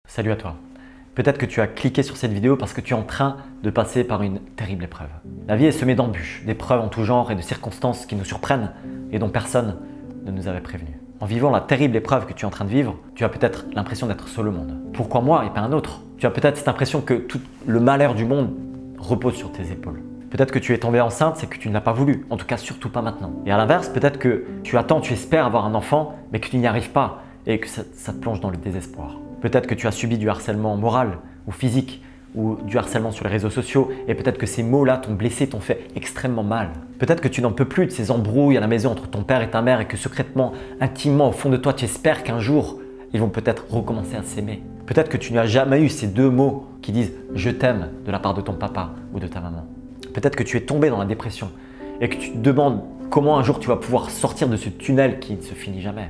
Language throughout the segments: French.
Salut à toi. Peut-être que tu as cliqué sur cette vidéo parce que tu es en train de passer par une terrible épreuve. La vie est semée d'embûches, d'épreuves en tout genre et de circonstances qui nous surprennent et dont personne ne nous avait prévenus. En vivant la terrible épreuve que tu es en train de vivre, tu as peut-être l'impression d'être seul au monde. Pourquoi moi et pas un autre? Tu as peut-être cette impression que tout le malheur du monde repose sur tes épaules. Peut-être que tu es tombée enceinte, c'est que tu ne l'as pas voulu, en tout cas surtout pas maintenant. Et à l'inverse, peut-être que tu attends, tu espères avoir un enfant, mais que tu n'y arrives pas et que ça te plonge dans le désespoir. Peut-être que tu as subi du harcèlement moral ou physique ou du harcèlement sur les réseaux sociaux et peut-être que ces mots-là t'ont blessé, t'ont fait extrêmement mal. Peut-être que tu n'en peux plus de ces embrouilles à la maison entre ton père et ta mère et que secrètement, intimement, au fond de toi, tu espères qu'un jour, ils vont peut-être recommencer à s'aimer. Peut-être que tu n'as jamais eu ces deux mots qui disent « je t'aime » de la part de ton papa ou de ta maman. Peut-être que tu es tombé dans la dépression et que tu te demandes comment un jour tu vas pouvoir sortir de ce tunnel qui ne se finit jamais.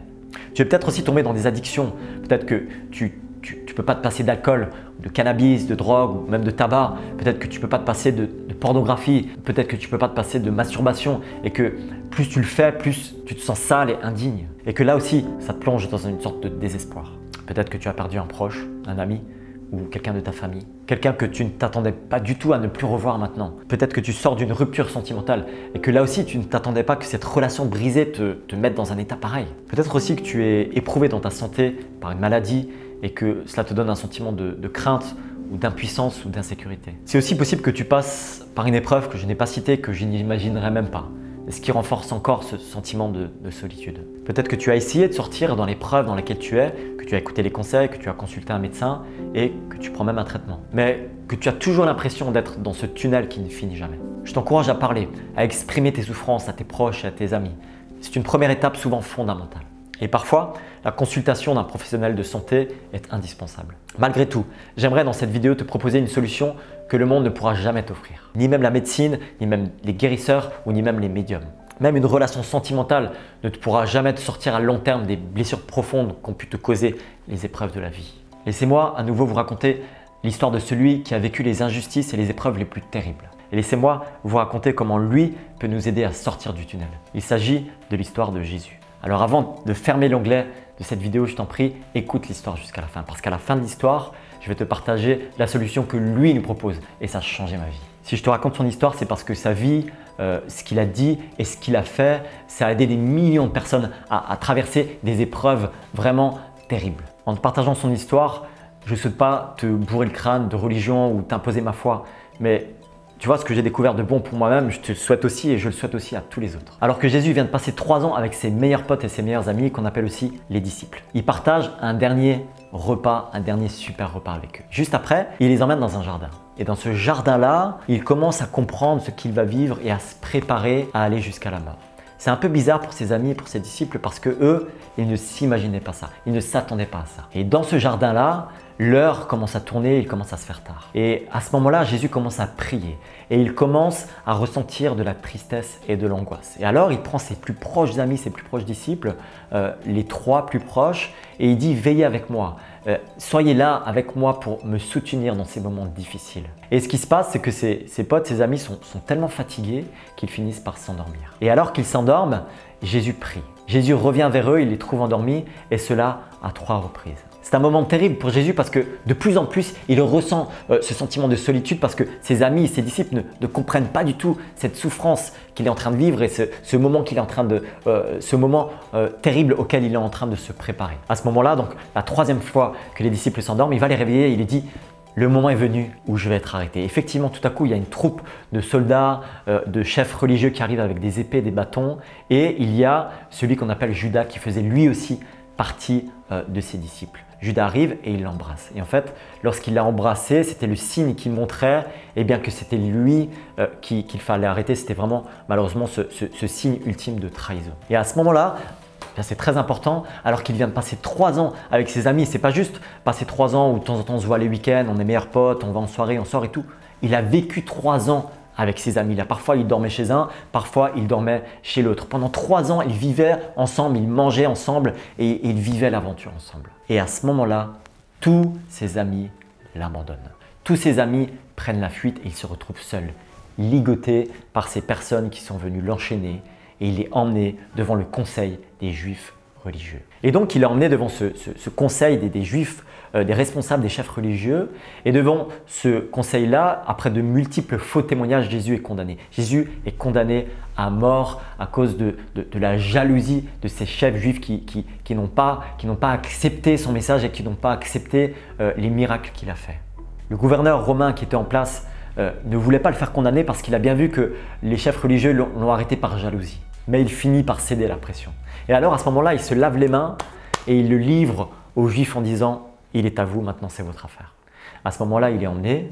Tu es peut-être aussi tombé dans des addictions. Peut-être que tu ne peux pas te passer d'alcool, de cannabis, de drogue ou même de tabac. Peut-être que tu ne peux pas te passer de pornographie. Peut-être que tu ne peux pas te passer de masturbation et que plus tu le fais, plus tu te sens sale et indigne. Et que là aussi, ça te plonge dans une sorte de désespoir. Peut-être que tu as perdu un proche, un ami ou quelqu'un de ta famille. Quelqu'un que tu ne t'attendais pas du tout à ne plus revoir maintenant. Peut-être que tu sors d'une rupture sentimentale et que là aussi tu ne t'attendais pas que cette relation brisée te mette dans un état pareil. Peut-être aussi que tu es éprouvé dans ta santé par une maladie et que cela te donne un sentiment de crainte ou d'impuissance ou d'insécurité. C'est aussi possible que tu passes par une épreuve que je n'ai pas citée, que je n'imaginerais même pas. Et ce qui renforce encore ce sentiment de solitude. Peut-être que tu as essayé de sortir dans l'épreuve dans laquelle tu es, que tu as écouté les conseils, que tu as consulté un médecin et que tu prends même un traitement. Mais que tu as toujours l'impression d'être dans ce tunnel qui ne finit jamais. Je t'encourage à parler, à exprimer tes souffrances à tes proches et à tes amis. C'est une première étape souvent fondamentale. Et parfois, la consultation d'un professionnel de santé est indispensable. Malgré tout, j'aimerais dans cette vidéo te proposer une solution que le monde ne pourra jamais t'offrir. Ni même la médecine, ni même les guérisseurs ou ni même les médiums. Même une relation sentimentale ne te pourra jamais te sortir à long terme des blessures profondes qu'ont pu te causer les épreuves de la vie. Laissez-moi à nouveau vous raconter l'histoire de celui qui a vécu les injustices et les épreuves les plus terribles. Et laissez-moi vous raconter comment lui peut nous aider à sortir du tunnel. Il s'agit de l'histoire de Jésus. Alors avant de fermer l'onglet de cette vidéo, je t'en prie, écoute l'histoire jusqu'à la fin. Parce qu'à la fin de l'histoire, je vais te partager la solution que lui nous propose et ça a changé ma vie. Si je te raconte son histoire, c'est parce que sa vie, ce qu'il a dit et ce qu'il a fait, ça a aidé des millions de personnes à traverser des épreuves vraiment terribles. En te partageant son histoire, je ne souhaite pas te bourrer le crâne de religion ou t'imposer ma foi, mais tu vois, ce que j'ai découvert de bon pour moi-même, je te le souhaite aussi et je le souhaite aussi à tous les autres. Alors que Jésus vient de passer 3 ans avec ses meilleurs potes et ses meilleurs amis qu'on appelle aussi les disciples. Il partage un dernier repas, un dernier super repas avec eux. Juste après, il les emmène dans un jardin. Et dans ce jardin-là, il commence à comprendre ce qu'il va vivre et à se préparer à aller jusqu'à la mort. C'est un peu bizarre pour ses amis et pour ses disciples parce que eux, ils ne s'imaginaient pas ça. Ils ne s'attendaient pas à ça. Et dans ce jardin-là, l'heure commence à tourner, il commence à se faire tard. Et à ce moment-là, Jésus commence à prier et il commence à ressentir de la tristesse et de l'angoisse. Et alors, il prend ses plus proches amis, ses plus proches disciples, les 3 plus proches, et il dit « Veillez avec moi, soyez là avec moi pour me soutenir dans ces moments difficiles. » Et ce qui se passe, c'est que ses potes, ses amis sont tellement fatigués qu'ils finissent par s'endormir. Et alors qu'ils s'endorment, Jésus prie. Jésus revient vers eux, il les trouve endormis et cela à 3 reprises. C'est un moment terrible pour Jésus parce que de plus en plus, il ressent ce sentiment de solitude parce que ses amis, ses disciples ne comprennent pas du tout cette souffrance qu'il est en train de vivre et ce moment qu'il est en train de, terrible auquel il est en train de se préparer. À ce moment-là, donc la 3e fois que les disciples s'endorment, il va les réveiller et il les dit « Le moment est venu où je vais être arrêté. » Effectivement, tout à coup, il y a une troupe de soldats, de chefs religieux qui arrivent avec des épées, des bâtons et il y a celui qu'on appelle Judas qui faisait lui aussi partie de ses disciples. Judas arrive et il l'embrasse. Et en fait, lorsqu'il l'a embrassé, c'était le signe qui montrait que c'était lui qu'il fallait arrêter. C'était vraiment malheureusement ce signe ultime de trahison. Et à ce moment-là, c'est très important, alors qu'il vient de passer 3 ans avec ses amis. C'est pas juste passer 3 ans où de temps en temps on se voit les week-ends, on est meilleurs potes, on va en soirée, on sort et tout. Il a vécu 3 ans avec ses amis. Là, parfois, il dormait chez un, parfois, il dormait chez l'autre. Pendant 3 ans, ils vivaient ensemble, ils mangeaient ensemble et ils vivaient l'aventure ensemble. Et à ce moment-là, tous ses amis l'abandonnent. Tous ses amis prennent la fuite et il se retrouve seul, ligoté par ces personnes qui sont venues l'enchaîner et il est emmené devant le conseil des Juifs religieux. Et donc il est emmené devant ce conseil des Juifs, des responsables, des chefs religieux. Et devant ce conseil-là, après de multiples faux témoignages, Jésus est condamné. Jésus est condamné à mort à cause de la jalousie de ces chefs juifs qui n'ont pas accepté son message et qui n'ont pas accepté les miracles qu'il a faits. Le gouverneur romain qui était en place ne voulait pas le faire condamner parce qu'il a bien vu que les chefs religieux l'ont arrêté par jalousie. Mais il finit par céder à la pression. Et alors à ce moment-là, il se lave les mains et il le livre aux Juifs en disant « Il est à vous, maintenant c'est votre affaire ». À ce moment-là, il est emmené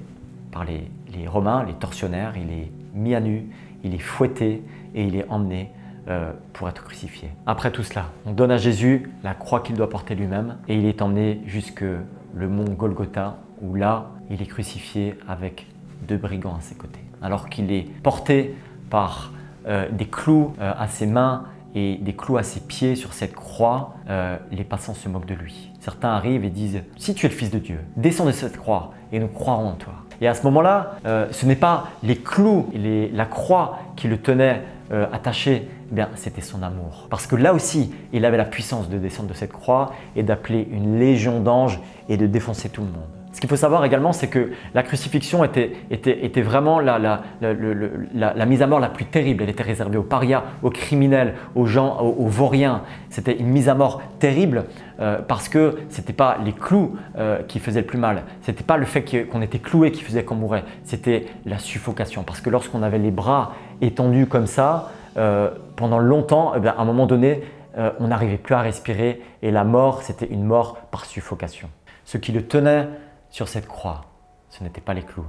par les Romains, les tortionnaires, il est mis à nu, il est fouetté et il est emmené pour être crucifié. Après tout cela, on donne à Jésus la croix qu'il doit porter lui-même et il est emmené jusque le mont Golgotha où là, il est crucifié avec 2 brigands à ses côtés. Alors qu'il est porté par des clous à ses mains et des clous à ses pieds sur cette croix, les passants se moquent de lui. Certains arrivent et disent « Si tu es le Fils de Dieu, descends de cette croix et nous croirons en toi ». Et à ce moment-là, ce n'est pas les clous et la croix qui le tenaient attaché, c'était son amour. Parce que là aussi, il avait la puissance de descendre de cette croix et d'appeler une légion d'anges et de défoncer tout le monde. Ce qu'il faut savoir également, c'est que la crucifixion était vraiment la mise à mort la plus terrible. Elle était réservée aux parias, aux criminels, aux gens, aux vauriens. C'était une mise à mort terrible parce que ce n'était pas les clous qui faisaient le plus mal. Ce n'était pas le fait qu'on était cloué qui faisait qu'on mourait. C'était la suffocation. Parce que lorsqu'on avait les bras étendus comme ça, pendant longtemps, à un moment donné, on n'arrivait plus à respirer et la mort, c'était une mort par suffocation. Ce qui le tenait sur cette croix, ce n'était pas les clous,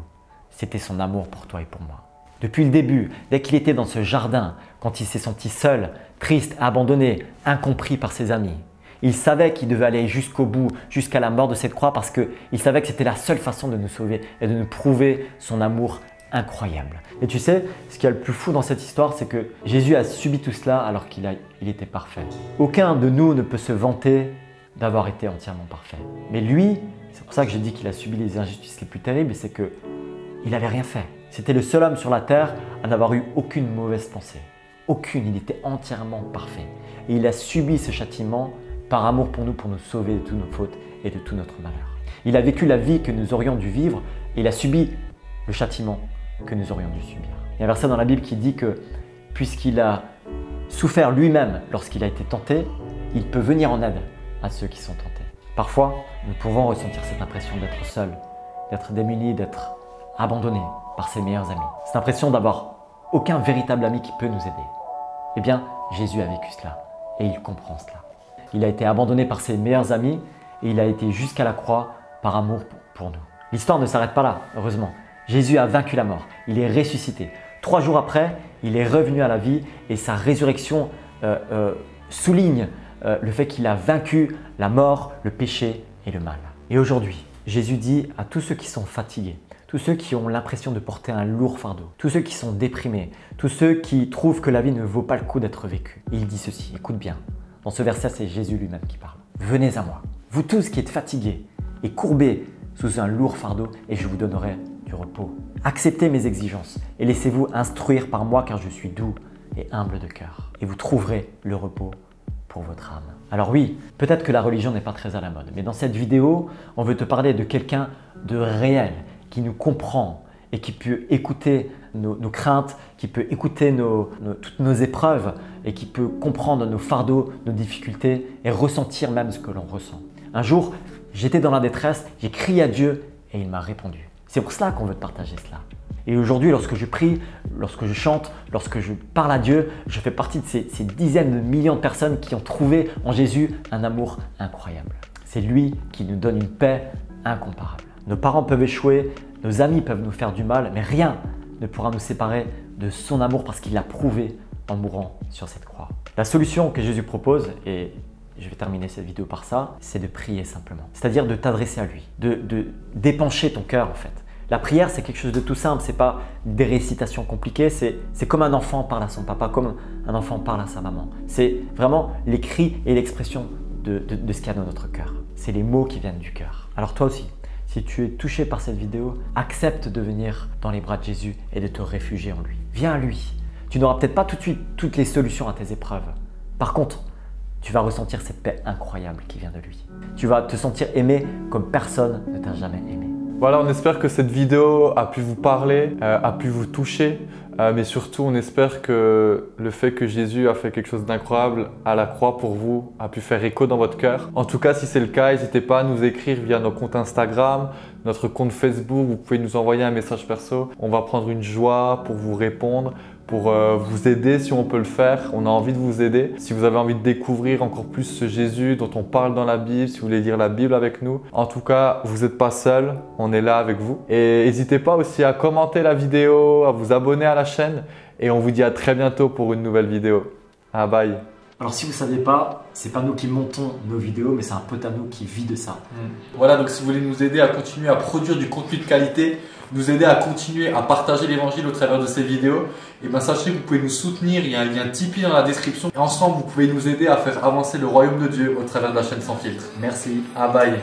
c'était son amour pour toi et pour moi. Depuis le début, dès qu'il était dans ce jardin, quand il s'est senti seul, triste, abandonné, incompris par ses amis, il savait qu'il devait aller jusqu'au bout, jusqu'à la mort de cette croix parce qu'il savait que c'était la seule façon de nous sauver et de nous prouver son amour incroyable. Et tu sais, ce qui est le plus fou dans cette histoire, c'est que Jésus a subi tout cela alors qu'il était parfait. Aucun de nous ne peut se vanter d'avoir été entièrement parfait. Mais lui, c'est pour ça que j'ai dit qu'il a subi les injustices les plus terribles, c'est qu'il n'avait rien fait. C'était le seul homme sur la terre à n'avoir eu aucune mauvaise pensée. Aucune, il était entièrement parfait. Et il a subi ce châtiment par amour pour nous sauver de toutes nos fautes et de tout notre malheur. Il a vécu la vie que nous aurions dû vivre et il a subi le châtiment que nous aurions dû subir. Il y a un verset dans la Bible qui dit que puisqu'il a souffert lui-même lorsqu'il a été tenté, il peut venir en aide à ceux qui sont tentés. Parfois, nous pouvons ressentir cette impression d'être seul, d'être démuni, d'être abandonné par ses meilleurs amis. Cette impression d'avoir aucun véritable ami qui peut nous aider. Eh bien, Jésus a vécu cela et il comprend cela. Il a été abandonné par ses meilleurs amis et il a été jusqu'à la croix par amour pour nous. L'histoire ne s'arrête pas là, heureusement. Jésus a vaincu la mort, il est ressuscité. 3 jours après, il est revenu à la vie et sa résurrection souligne le fait qu'il a vaincu la mort, le péché et le mal. Et aujourd'hui, Jésus dit à tous ceux qui sont fatigués, tous ceux qui ont l'impression de porter un lourd fardeau, tous ceux qui sont déprimés, tous ceux qui trouvent que la vie ne vaut pas le coup d'être vécue. Il dit ceci, écoute bien, dans ce verset, c'est Jésus lui-même qui parle. Venez à moi, vous tous qui êtes fatigués et courbés sous un lourd fardeau et je vous donnerai du repos. Acceptez mes exigences et laissez-vous instruire par moi car je suis doux et humble de cœur. Et vous trouverez le repos pour votre âme. Alors oui, peut-être que la religion n'est pas très à la mode, mais dans cette vidéo, on veut te parler de quelqu'un de réel, qui nous comprend et qui peut écouter nos craintes, qui peut écouter toutes nos épreuves et qui peut comprendre nos fardeaux, nos difficultés et ressentir même ce que l'on ressent. Un jour, j'étais dans la détresse, j'ai crié à Dieu et il m'a répondu. C'est pour cela qu'on veut te partager cela. Et aujourd'hui, lorsque je prie, lorsque je chante, lorsque je parle à Dieu, je fais partie de ces dizaines de millions de personnes qui ont trouvé en Jésus un amour incroyable. C'est lui qui nous donne une paix incomparable. Nos parents peuvent échouer, nos amis peuvent nous faire du mal, mais rien ne pourra nous séparer de son amour parce qu'il l'a prouvé en mourant sur cette croix. La solution que Jésus propose, et je vais terminer cette vidéo par ça, c'est de prier simplement. C'est-à-dire de t'adresser à lui, d'épancher ton cœur en fait. La prière, c'est quelque chose de tout simple, ce n'est pas des récitations compliquées, c'est comme un enfant parle à son papa, comme un enfant parle à sa maman. C'est vraiment les cris et l'expression de ce qu'il y a dans notre cœur. C'est les mots qui viennent du cœur. Alors toi aussi, si tu es touché par cette vidéo, accepte de venir dans les bras de Jésus et de te réfugier en lui. Viens à lui. Tu n'auras peut-être pas tout de suite toutes les solutions à tes épreuves. Par contre, Tu vas ressentir cette paix incroyable qui vient de lui. Tu vas te sentir aimé comme personne ne t'a jamais aimé. Voilà, on espère que cette vidéo a pu vous parler, a pu vous toucher, mais surtout on espère que le fait que Jésus a fait quelque chose d'incroyable à la croix pour vous a pu faire écho dans votre cœur. En tout cas, si c'est le cas, n'hésitez pas à nous écrire via nos comptes Instagram, notre compte Facebook, vous pouvez nous envoyer un message perso. On va prendre une joie pour vous répondre, pour vous aider si on peut le faire. On a envie de vous aider. Si vous avez envie de découvrir encore plus ce Jésus dont on parle dans la Bible, si vous voulez lire la Bible avec nous, en tout cas, vous n'êtes pas seul, on est là avec vous. Et n'hésitez pas aussi à commenter la vidéo, à vous abonner à la chaîne et on vous dit à très bientôt pour une nouvelle vidéo. Ah bye. Alors si vous ne saviez pas, c'est pas nous qui montons nos vidéos, mais c'est un pote à nous qui vit de ça. Voilà, donc si vous voulez nous aider à continuer à produire du contenu de qualité, nous aider à continuer à partager l'évangile au travers de ces vidéos, et bien sachez que vous pouvez nous soutenir, il y a un lien Tipeee dans la description. Et ensemble, vous pouvez nous aider à faire avancer le royaume de Dieu au travers de la chaîne Sans Filtre. Merci. Ah bye.